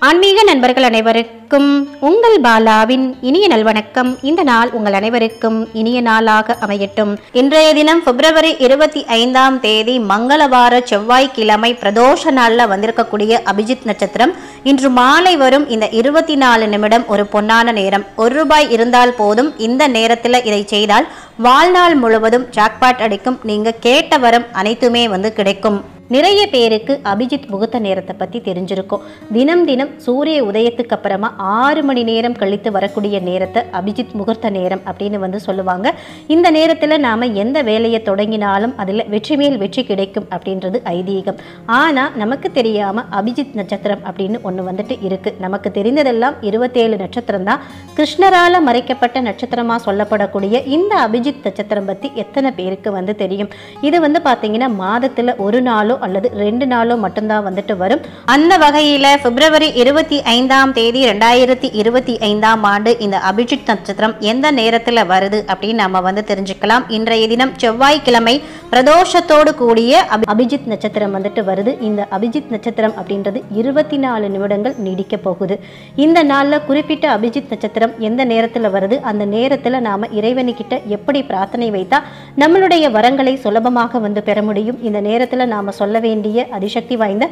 ஆன்மீக நண்பர்கள் அனைவருக்கும் உங்கள் பாலாவின் இனிய நல்வணக்கம். இந்த நாள் உங்கள் அனைவருக்கும் இனிய நாளாக அமையட்டும். இன்றைய தினம் பிப்ரவரி 25ஆம் தேதி மங்களவார செவ்வாய்க்கிழமை பிரதோஷ நாளில் வந்திருக்கக்கூடிய அபிஜித் நட்சத்திரம். இன்று மாலை வரும் இந்த 24 நிமிடம் ஒரு பொன்னான நேரம். ₹1 இருந்தால் போதும். இந்த நேரத்தில் இதை செய்தால் வாழ்நாள் முழுவதும் ஜாக்பாட் அடிக்கும். நீங்க கேட்ட வரம் அனைத்துமே கிடைக்கும். நிறைய பேருக்கு அபிஜித் முகூர்த்த நேரத்தை பற்றி தெரிஞ்சிருக்கும். தினம் தினம் சூரிய உதயத்துக்கு அப்புறமா 6 மணி நேரம் கழித்து வரக்கூடிய நேரத்தை அபிஜித் முகூர்த்த நேரம் அப்படின்னு சொல்லுவாங்க. இந்த நேரத்தில் நாம் எந்த வேலையை தொடங்கினாலும் அதில் வெற்றி மேல் வெற்றி கிடைக்கும் அப்படின்றது ஐதீகம். ஆனால் நமக்கு தெரியாமல் அபிஜித் நட்சத்திரம் அப்படின்னு ஒன்று இருக்குது. நமக்கு தெரிந்ததெல்லாம் 27 நட்சத்திரம் தான். கிருஷ்ணரால் மறைக்கப்பட்ட நட்சத்திரமாக சொல்லப்படக்கூடிய இந்த அபிஜித் நட்சத்திரம் பற்றி எத்தனை பேருக்கு தெரியும்? இது பார்த்தீங்கன்னா மாதத்தில் ஒரு நாளோ அல்லது 2 நாளோ மட்டும்தான் வரும். அந்த வகையில பிப்ரவரி 25ஆம் தேதி 2025ஆம் ஆண்டு இந்த அபிஜித் நட்சத்திரம் எந்த நேரத்துல வருது அப்படின்னு நம்ம தெரிஞ்சுக்கலாம். இன்றைய தினம் செவ்வாய்க்கிழமை பிரதோஷத்தோடு கூடிய அபிஜித் நட்சத்திரம் வருது. இந்த அபிஜித் நட்சத்திரம் அப்படின்றது 24 நிமிடங்கள் நீடிக்க போகுது. இந்த நாள்ல குறிப்பிட்ட அபிஜித் நட்சத்திரம் எந்த நேரத்துல வருது, அந்த நேரத்துல நாம இறைவனுக்கிட்ட எப்படி பிரார்த்தனை வைத்தா நம்மளுடைய வரங்களை சுலபமாக பெற முடியும், இந்த நேரத்துல நாம சொல்ல வேண்டிய அதிசக்தி வாய்ந்த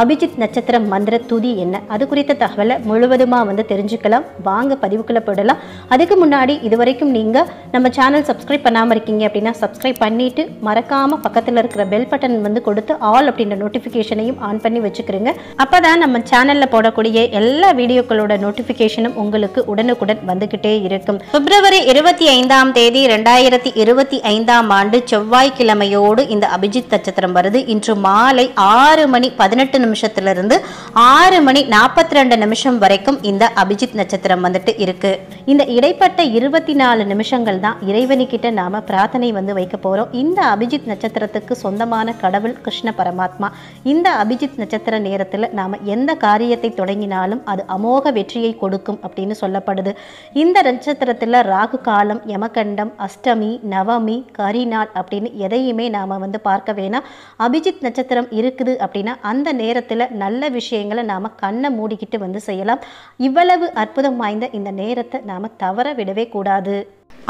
அபிஜித் நட்சத்திர மந்திர துதி என்ன, அது குறித்த தகவலை முழுவதுமா தெரிஞ்சுக்கலாம். வாங்க பதிவுக்குள்ள போடலாம். அதுக்கு முன்னாடி இதுவரைக்கும் நீங்க நம்ம சேனல் சப்ஸ்கிரைப் பண்ணாம இருக்கீங்க அப்படின்னா சப்ஸ்கிரைப் பண்ணிட்டு மறக்காம பக்கத்துல இருக்கிற பெல் பட்டன் கொடுத்து ஆல் அப்படின்ற நோட்டிபிகேஷனையும் ஆன் பண்ணி வச்சுக்கிறீங்க. அப்பதான் நம்ம சேனல்ல போடக்கூடிய எல்லா வீடியோக்களோட நோட்டிபிகேஷனும் உங்களுக்கு உடனுக்குடன் வந்துகிட்டே இருக்கும். பிப்ரவரி 25ஆம் தேதி 2025ஆம் ஆண்டு செவ்வாய்க்கிழமையோடு இந்த அபிஜித் நட்சத்திரம் வருது. இன்று மாலை 6 மணி 18 நிமிஷத்திலிருந்து 6 மணி 42 நிமிஷம் வரைக்கும் இந்த அபிஜித் நட்சத்திரம் இருக்கு. இந்த இடைப்பட்ட 24 நிமிஷங்கள் தான் இறைவனுக்கிட்ட நாம பிரார்த்தனை வைக்க போறோம். இந்த அபிஜித் நட்சத்திரத்துக்கு சொந்தமான கடவுள் கிருஷ்ண பரமாத்மா. இந்த அபிஜித் நட்சத்திர நேரத்தில் நாம எந்த காரியத்தை தொடங்கினாலும் அது அமோக வெற்றியை கொடுக்கும் அப்படின்னு சொல்லப்படுது. இந்த நட்சத்திரத்தில் ராகு காலம், யமகண்டம், அஷ்டமி, நவமி, கரிநாள் அப்படின்னு எதையுமே நாம பார்க்க வேணாம். அபிஜித் நட்சத்திரம் இருக்குது அப்படின்னா அந்த நேரத்தில் நல்ல விஷயங்களை நாம கண்ணை மூடிக்கிட்டு செய்யலாம். இவ்வளவு அற்புதம் வாய்ந்த இந்த நேரத்தை நாம தவற விடவே கூடாது.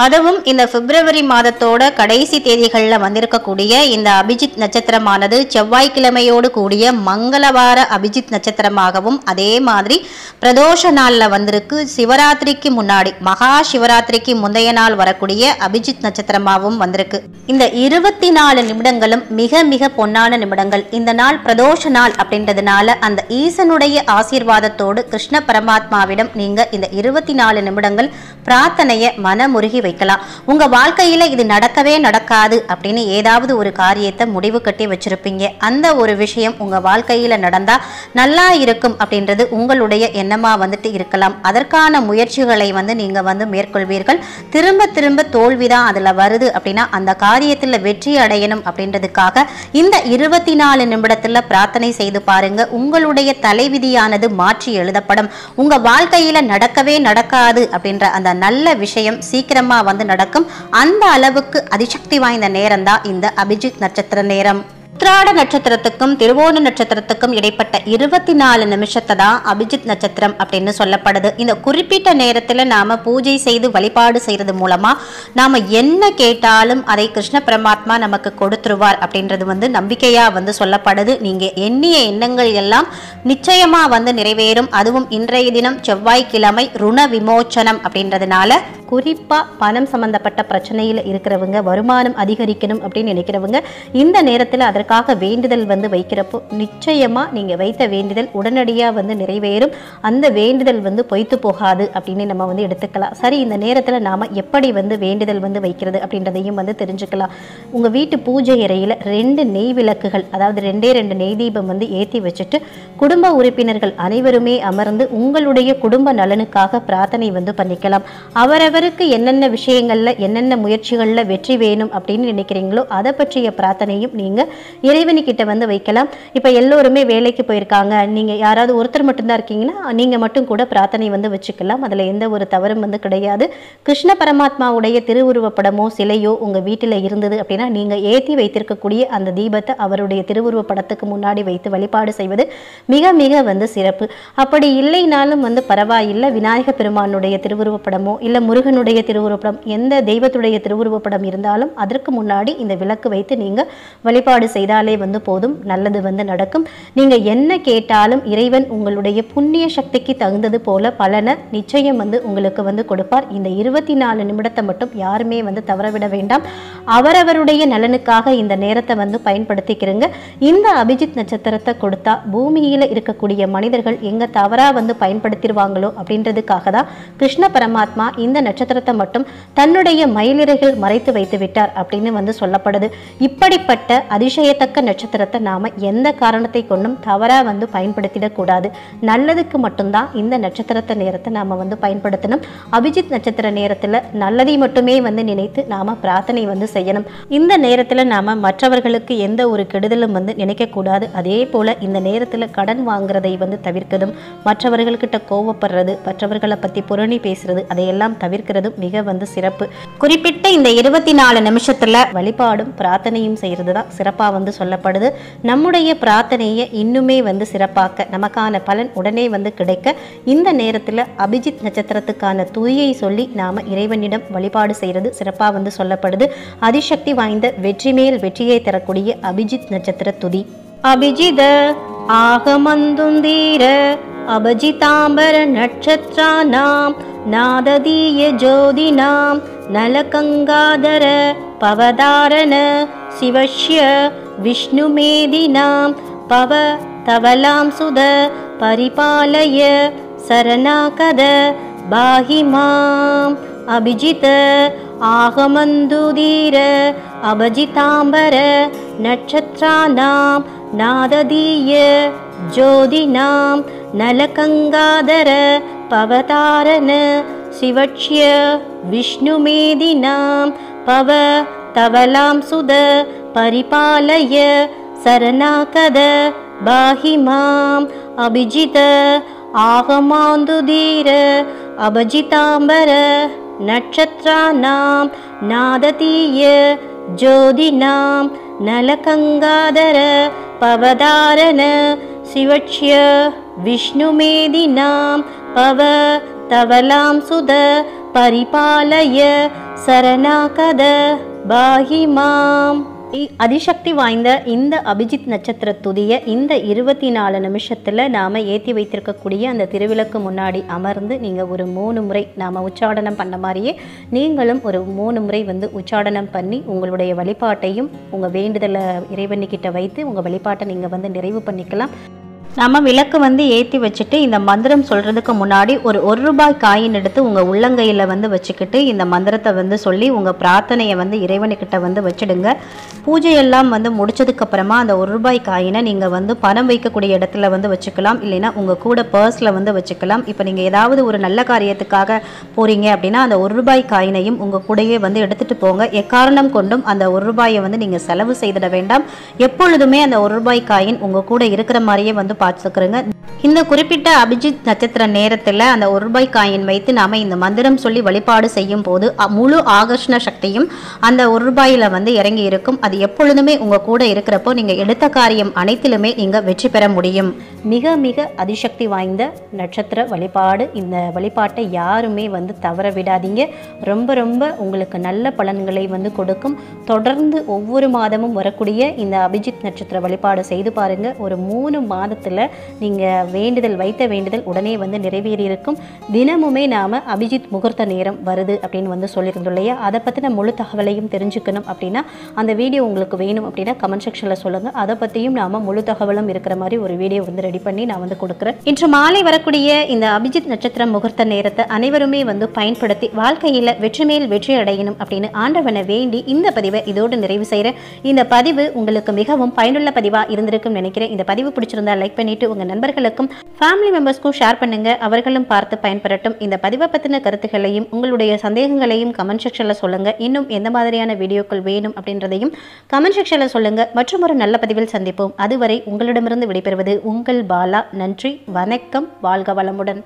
அதுவும் இந்த பிப்ரவரி மாதத்தோட கடைசி தேதிகளில் வந்திருக்கக்கூடிய இந்த அபிஜித் நட்சத்திரமானது செவ்வாய்க்கிழமையோடு கூடிய மங்களவார அபிஜித் நட்சத்திரமாகவும் அதே மாதிரி பிரதோஷ நாளில் வந்திருக்கு. சிவராத்திரிக்கு முன்னாடி மகா சிவராத்திரிக்கு முந்தைய நாள் வரக்கூடிய அபிஜித் நட்சத்திரமாகவும் வந்திருக்கு. இந்த 24 நிமிடங்களும் மிக மிக பொன்னான நிமிடங்கள். இந்த நாள் பிரதோஷ நாள் அப்படின்றதுனால அந்த ஈசனுடைய ஆசீர்வாதத்தோடு கிருஷ்ண பரமாத்மாவிடம் நீங்க இந்த 24 நிமிடங்கள் பிரார்த்தனையை மனமுருகி வைக்கலாம். உங்க வாழ்க்கையில இது நடக்கவே நடக்காது அப்படின்னு ஏதாவது ஒரு காரியத்தை முடிவு கட்டி வச்சிருப்பீங்க. அந்த ஒரு விஷயம் உங்க வாழ்க்கையில நடந்தா நல்லா இருக்கும் அப்படின்றது உங்களுடைய எண்ணமா இருக்கலாம். அதற்கான முயற்சிகளை நீங்க மேற்கொள்வீர்கள். திரும்ப திரும்ப தோல்விதான் அதுல வருது அப்படின்னா அந்த காரியத்துல வெற்றி அடையணும் அப்படின்றதுக்காக இந்த 24 நிமிடத்துல பிரார்த்தனை செய்து பாருங்க. உங்களுடைய தலைவிதியானது மாற்றி எழுதப்படும். உங்க வாழ்க்கையில நடக்கவே நடக்காது அப்படின்ற அந்த நல்ல விஷயம் சீக்கிரமா நடக்கும். அந்த அளவுக்கு அதிசக்தி வாய்ந்த நேரம் தான் இந்த அபிஜித் நட்சத்திர நேரம். உத்திராட நட்சத்திரத்துக்கும் திருவோண நட்சத்திரத்துக்கும் இடைப்பட்ட 24 நிமிஷத்தை தான் அபிஜித் நட்சத்திரம் அப்படின்னு சொல்லப்படுது. இந்த குறிப்பிட்ட நேரத்தில் நாம பூஜை செய்து வழிபாடு செய்யறது மூலமா நாம என்ன கேட்டாலும் அதை கிருஷ்ண பரமாத்மா நமக்கு கொடுத்துருவார் அப்படின்றது நம்பிக்கையா சொல்லப்படுது. நீங்க எண்ணிய எண்ணங்கள் எல்லாம் நிச்சயமா நிறைவேறும். அதுவும் இன்றைய தினம் செவ்வாய்க்கிழமை ருண விமோச்சனம் அப்படின்றதுனால குறிப்பா பணம் சம்பந்தப்பட்ட பிரச்சனையில இருக்கிறவங்க, வருமானம் அதிகரிக்கணும் அப்படின்னு நினைக்கிறவங்க இந்த நேரத்தில் அதற்காக வேண்டுதல் வைக்கிறப்போ நிச்சயமா நீங்க வைத்த வேண்டுதல் உடனடியா நிறைவேறும். அந்த வேண்டுதல் பொய்த்து போகாது அப்படின்னு நம்ம எடுத்துக்கலாம். சரி, இந்த நேரத்துல நாம எப்படி வேண்டுதல் வைக்கிறது அப்படின்றதையும் தெரிஞ்சுக்கலாம். உங்க வீட்டு பூஜை அறையில 2 நெய் விளக்குகள், அதாவது 2 நெய் தீபம் ஏற்றி வச்சுட்டு குடும்ப உறுப்பினர்கள் அனைவருமே அமர்ந்து உங்களுடைய குடும்ப நலனுக்காக பிரார்த்தனை பண்ணிக்கலாம். அவரவர் அவருக்கு என்னென்ன விஷயங்கள்ல என்னென்ன முயற்சிகள்ல வெற்றி வேணும் அப்படின்னு நினைக்கிறீங்களோ அதை பற்றிய பிரார்த்தனையும் நீங்க இறைவனுக்கிட்ட வந்து வைக்கலாம். இப்போ எல்லோருமே வேலைக்கு போயிருக்காங்க, நீங்கள் யாராவது ஒருத்தர் மட்டும்தான் இருக்கீங்கன்னா நீங்கள் மட்டும் கூட பிரார்த்தனை வந்து வச்சுக்கலாம். அதில் எந்த ஒரு தவறும் வந்து கிடையாது. கிருஷ்ண பரமாத்மாவுடைய திருவுருவப்படமோ சிலையோ உங்கள் வீட்டில் இருந்தது அப்படின்னா நீங்கள் ஏற்றி வைத்திருக்கக்கூடிய அந்த தீபத்தை அவருடைய திருவுருவப்படத்துக்கு முன்னாடி வைத்து வழிபாடு செய்வது மிக மிக வந்து சிறப்பு. அப்படி இல்லைனாலும் வந்து பரவாயில்லை, விநாயக பெருமானுடைய திருவுருவப்படமோ இல்லை முருகனுடைய திருவுருவப்படம், எந்த தெய்வத்துடைய திருவுருவப்படம் இருந்தாலும் அதற்கு முன்னாடி இந்த விளக்கு வைத்து நீங்கள் வழிபாடு செய்தாலே வந்து போதும், நல்லது வந்து நடக்கும். நீங்கள் என்ன கேட்டாலும் இறைவன் உங்களுடைய புண்ணிய சக்திக்கு தகுந்தது போல பலனை நிச்சயம் வந்து உங்களுக்கு வந்து கொடுப்பார். இந்த 24 நிமிடத்தை மட்டும் யாருமே வந்து தவறவிட வேண்டாம். அவரவருடைய நலனுக்காக இந்த நேரத்தை வந்து பயன்படுத்திக்கிறங்க. இந்த அபிஜித் நட்சத்திரத்தை கொடுத்தா பூமியில இருக்கக்கூடிய மனிதர்கள் எங்க தவறா வந்து பயன்படுத்திடுவாங்களோ அப்படின்றதுக்காக தான் கிருஷ்ண பரமாத்மா இந்த நட்சத்திரத்தை மட்டும் தன்னுடைய மயிலிறகில் மறைத்து வைத்து விட்டார் அப்படின்னு வந்து சொல்லப்படுது. இப்படிப்பட்ட அதிசயத்தக்க நட்சத்திரத்தை நாம எந்த காரணத்தை கொண்டும் தவறா வந்து பயன்படுத்திடக்கூடாது. நல்லதுக்கு மட்டும்தான் இந்த நட்சத்திரத்தை நேரத்தை நாம வந்து பயன்படுத்தணும். அபிஜித் நட்சத்திர நேரத்துல நல்லதை மட்டுமே வந்து நினைத்து நாம பிரார்த்தனை வந்து செய்யணும். இந்த நேரத்துல நாம மற்றவர்களுக்கு எந்த ஒரு கெடுதலும் வந்து நினைக்க கூடாது. அதே போல இந்த நேரத்துல கடன் வாங்குறதை வந்து தவிர்க்கிறதும், மற்றவர்கள்கிட்ட கோவப்படுறது, மற்றவர்களை பத்தி புரணி பேசுறது, அதையெல்லாம் தவிர்க்கிறதும் மிக வந்து சிறப்பு. குறிப்பிட்ட இந்த 24 நிமிஷத்துல வழிபாடும் பிரார்த்தனையும் செய்யறது தான் சிறப்பா வந்து சொல்லப்படுது. நம்முடைய பிரார்த்தனையை இன்னுமே வந்து சிறப்பாக்க, நமக்கான பலன் உடனே வந்து கிடைக்க இந்த நேரத்துல அபிஜித் நட்சத்திரத்துக்கான துதியை சொல்லி நாம இறைவனிடம் வழிபாடு செய்யறது சிறப்பா வந்து சொல்லப்படுது. அதிசக்தி வாய்ந்த வெற்றி மேல் வெற்றியை தரக்கூடிய அபிஜித் நட்சத்திர துதி. அபிஜித ஆகமந்துந்தீர அபஜிதாம்பர நட்சத்திரானாம் நாததீய ஜோதினாம் நலகங்காதர பவதாரண சிவஷ்ய விஷ்ணுமேதினாம் பவ தவலாம் சுத பரிபாலய சரணாகத பாஹிமாம். அபிஜித ஆகமந்துதீர அபஜிதாம்பர நட்சத்திரானாம் நாததீய ஜோதினாம் நலகங்காதர பவதாரண சிவக்ஷ்ய விஷ்ணுமேதினாம் பவ தவலாம் சுத பரிபாலய சரணாகத பாஹிமாம். அபிஜித ஆகமாந்துதீர அபஜிதாம்பர நட்சத்திரானாம் நாததீய ஜோதினாம் நலகங்காதர பவதாரண சிவக்ஷ்ய விஷ்ணுமேதினாம் பவ தவலாம் சுத பரிபாலய சரணாகத பாஹிமாம். அதிசக்தி வாய்ந்த இந்த அபிஜித் நட்சத்திர துதியை இந்த 24 நிமிஷத்தில் நாம் ஏற்றி வைத்திருக்கக்கூடிய அந்த திருவிளக்கு முன்னாடி அமர்ந்து நீங்கள் ஒரு 3 முறை நாம் உச்சாடனம் பண்ண மாதிரியே நீங்களும் ஒரு 3 முறை வந்து உச்சாடனம் பண்ணி உங்களுடைய வழிபாட்டையும் உங்கள் வேண்டுதலை இறைவன்கிட்ட வைத்து உங்கள் வழிபாட்டை நீங்கள் வந்து நிறைவு பண்ணிக்கலாம். நம்ம விளக்கு வந்து ஏற்றி வச்சுட்டு இந்த மந்திரம் சொல்கிறதுக்கு முன்னாடி ஒரு ரூபாய் காயின் எடுத்து உங்கள் உள்ளங்கையில் வந்து வச்சுக்கிட்டு இந்த மந்திரத்தை வந்து சொல்லி உங்கள் பிரார்த்தனையை வந்து இறைவனுக்கிட்ட வந்து வச்சுடுங்க. பூஜையெல்லாம் வந்து முடிச்சதுக்கப்புறமா அந்த ரூபாய் காயினை நீங்கள் வந்து பணம் வைக்கக்கூடிய இடத்துல வந்து வச்சுக்கலாம், இல்லைன்னா உங்கள் கூட பர்ஸில் வந்து வச்சுக்கலாம். இப்போ நீங்கள் ஏதாவது ஒரு நல்ல காரியத்துக்காக போகிறீங்க அப்படின்னா அந்த ரூபாய் காயினையும் உங்கள் கூடயே வந்து எடுத்துகிட்டு போங்க. எக்காரணம் கொண்டும் அந்த ரூபாயை வந்து நீங்கள் செலவு செய்திட வேண்டாம். எப்பொழுதுமே அந்த ரூபாய் காயின் உங்கள் கூட இருக்கிற மாதிரியே வந்து பார்த்துக்கிறேங்க. இந்த குறிப்பிட்ட அபிஜித் நட்சத்திர நேரத்தில் அந்த ரூபாய் காயின் வைத்து நாம இந்த மந்திரம் சொல்லி வழிபாடு செய்யும் போது முழு ஆகர்ஷண சக்தியும் அந்த ரூபாயில வந்து இறங்கி இருக்கும். அது எப்பொழுதுமே உங்க கூட இருக்கிறப்போ நீங்க எடுத்த காரியம் அனைத்திலுமே நீங்க வெற்றி பெற முடியும். மிக மிக அதிசக்தி வாய்ந்த நட்சத்திர வழிபாடு. இந்த வழிபாட்டை யாருமே வந்து தவற விடாதீங்க. ரொம்ப ரொம்ப உங்களுக்கு நல்ல பலன்களை வந்து கொடுக்கும். தொடர்ந்து ஒவ்வொரு மாதமும் வரக்கூடிய இந்த அபிஜித் நட்சத்திர வழிபாடு செய்து பாருங்க. ஒரு 3 மாதத்துல நீங்க வேண்டுதல் வைத்த வேண்டுதல் உடனே வந்து நிறைவேறி இருக்கும். தினமுமே நாம அபிஜித் முகூர்த்த நேரம் வருது அப்படின்னு வந்து சொல்லியிருந்தோம் இல்லையா, அதை பற்றின முழு தகவலையும் தெரிஞ்சுக்கணும் அப்படின்னா அந்த வீடியோ உங்களுக்கு வேணும் அப்படின்னா கமெண்ட் செக்ஷனில் சொல்லுங்கள். அதை பற்றியும் நாம முழு தகவலும் இருக்கிற மாதிரி ஒரு வீடியோ வந்து ரெடி பண்ணி நான் வந்து கொடுக்குறேன். இன்று மாலை வரக்கூடிய இந்த அபிஜித் நட்சத்திர முகூர்த்த நேரத்தை அனைவருமே வந்து பயன்படுத்தி வாழ்க்கையில் வெற்றி மேல் வெற்றி அடையணும் அப்படின்னு ஆண்டவனை வேண்டி இந்த பதிவை இதோடு நிறைவு செய்கிறேன். இந்த பதிவு உங்களுக்கு மிகவும் பயனுள்ள பதிவாக இருந்திருக்கும் நினைக்கிறேன். இந்த பதிவு பிடிச்சிருந்தா லைக் பண்ணிட்டு உங்க நண்பர்களுக்கும் ஃபேமிலி மெம்பர்ஸ்க்கும் ஷேர் பண்ணுங்க. அவர்களும் பார்த்து பயன்பெறட்டும். இந்த பதிவை பத்தின கருத்துக்களையும் உங்களுடைய சந்தேகங்களையும் கமெண்ட் செக்ஷன்ல சொல்லுங்க. இன்னும் எந்த மாதிரியான வீடியோக்கள் வேணும் அப்படின்றதையும் கமெண்ட் செக்ஷன்ல சொல்லுங்க. மற்றும் ஒரு நல்ல பதிவில் சந்திப்போம். அதுவரை உங்களிடமிருந்து விடைபெறுவது உங்கள் பாலா. நன்றி, வணக்கம், வாழ்க வளமுடன்.